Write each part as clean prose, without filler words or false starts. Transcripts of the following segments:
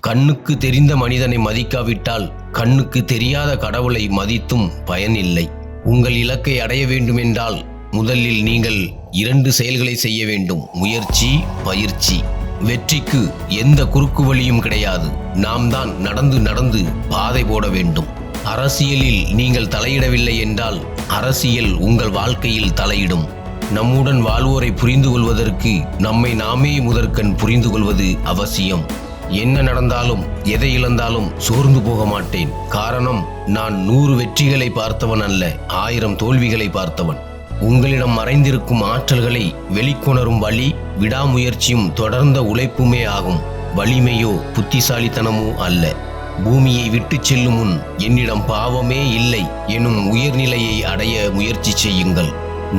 கண்ணுக்கு தெரிந்த மனிதனை மதிக்காவிட்டால் கண்ணுக்கு தெரியாத கடவுளை மதித்தும் பயனில்லை. உங்கள் இலக்கை அடைய வேண்டுமென்றால் முதலில் நீங்கள் 2 செயல்களை செய்ய வேண்டும். முயற்சி, பயிற்சி. வெற்றிக்கு எந்த குறுக்கு வழியும் கிடையாது. நாம் தான் நடந்து நடந்து பாதை போட வேண்டும். அரசியலில் நீங்கள் தலையிடவில்லை என்றால் அரசியல் உங்கள் வாழ்க்கையில் தலையிடும். நம்முடன் வாழ்வோரை புரிந்து கொள்வதற்கு நம்மை நாமே முதற்கண் புரிந்து கொள்வது அவசியம். என்ன நடந்தாலும் எதை இழந்தாலும் சோர்ந்து போக மாட்டேன். காரணம், நான் 100 வெற்றிகளை பார்த்தவன் அல்ல, 1000 தோல்விகளை பார்த்தவன். உங்களிடம் மறைந்திருக்கும் ஆற்றல்களை வெளிக்கொணரும் வழி விடாமுயற்சியும் தொடர்ந்த உழைப்புமே ஆகும். வலிமையோ புத்திசாலித்தனமோ அல்ல. பூமியை விட்டு செல்லும் முன் என்னிடம் பாவமே இல்லை எனும் உயர்நிலையை அடைய முயற்சி செய்யுங்கள்.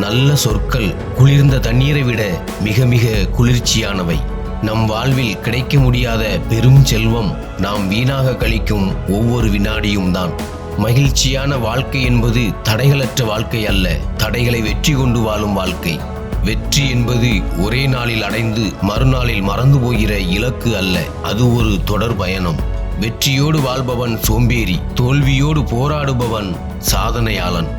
நல்ல சொற்கள் குளிர்ந்த தண்ணீரை விட மிக மிக குளிர்ச்சியானவை. நம் வாழ்வில் கிடைக்க முடியாத பெரும் செல்வம் நாம் வீணாக கழிக்கும் ஒவ்வொரு வினாடியும் தான். மகிழ்ச்சியான வாழ்க்கை என்பது தடைகளற்ற வாழ்க்கை அல்ல, தடைகளை வெற்றி கொண்டு வாழும் வாழ்க்கை. வெற்றி என்பது ஒரே நாளில் அடைந்து மறுநாளில் மறந்து போகிற இலக்கு அல்ல, அது ஒரு தொடர் பயணம். வெற்றியோடு வாழ்பவன் சோம்பேறி, தோல்வியோடு போராடுபவன் சாதனையாளன்.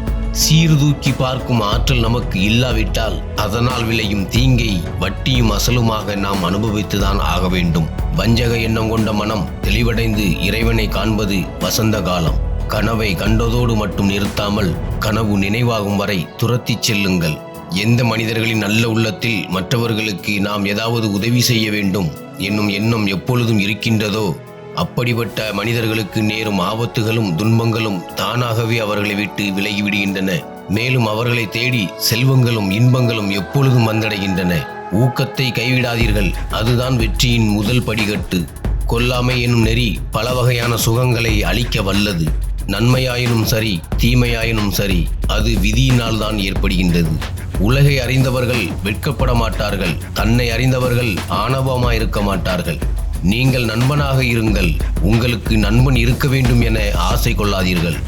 சீர்தூக்கி பார்க்கும் ஆற்றல் நமக்கு இல்லாவிட்டால் அதனால் விளையும் தீங்கை வட்டியும் அசலுமாக நாம் அனுபவித்துதான் ஆக வேண்டும். வஞ்சக எண்ணம் கொண்ட மனம் தெளிவடைந்து இறைவனை காண்பது வசந்த காலம். கனவை கண்டதோடு மட்டும் நிறுத்தாமல் கனவு நினைவாகும் வரை துரத்தி செல்லுங்கள். எந்த மனிதர்களின் நல்ல உள்ளத்தில் மற்றவர்களுக்கு நாம் ஏதாவது உதவி செய்ய வேண்டும் என்னும் எண்ணம் எப்பொழுதும் இருக்கின்றதோ அப்படிப்பட்ட மனிதர்களுக்கு நேரும் ஆபத்துகளும் துன்பங்களும் தானாகவே அவர்களை விட்டு விலகிவிடுகின்றன. மேலும் அவர்களை தேடி செல்வங்களும் இன்பங்களும் எப்பொழுதும் வந்தடைகின்றன. ஊக்கத்தை கைவிடாதீர்கள், அதுதான் வெற்றியின் முதல் படிக்கட்டு. கொல்லாமை எனும் நெறி பல வகையான சுகங்களை அளிக்க வல்லது. நன்மையாயினும் சரி, தீமையாயினும் சரி, அது விதியினால் தான் ஏற்படுகின்றது. உலகை அறிந்தவர்கள் வெட்கப்பட மாட்டார்கள், தன்னை அறிந்தவர்கள் ஆணவமாயிருக்க மாட்டார்கள். நீங்கள் நண்பனாக இருங்கள், உங்களுக்கு நண்பன் இருக்க வேண்டும் என ஆசை கொள்ளாதீர்கள்.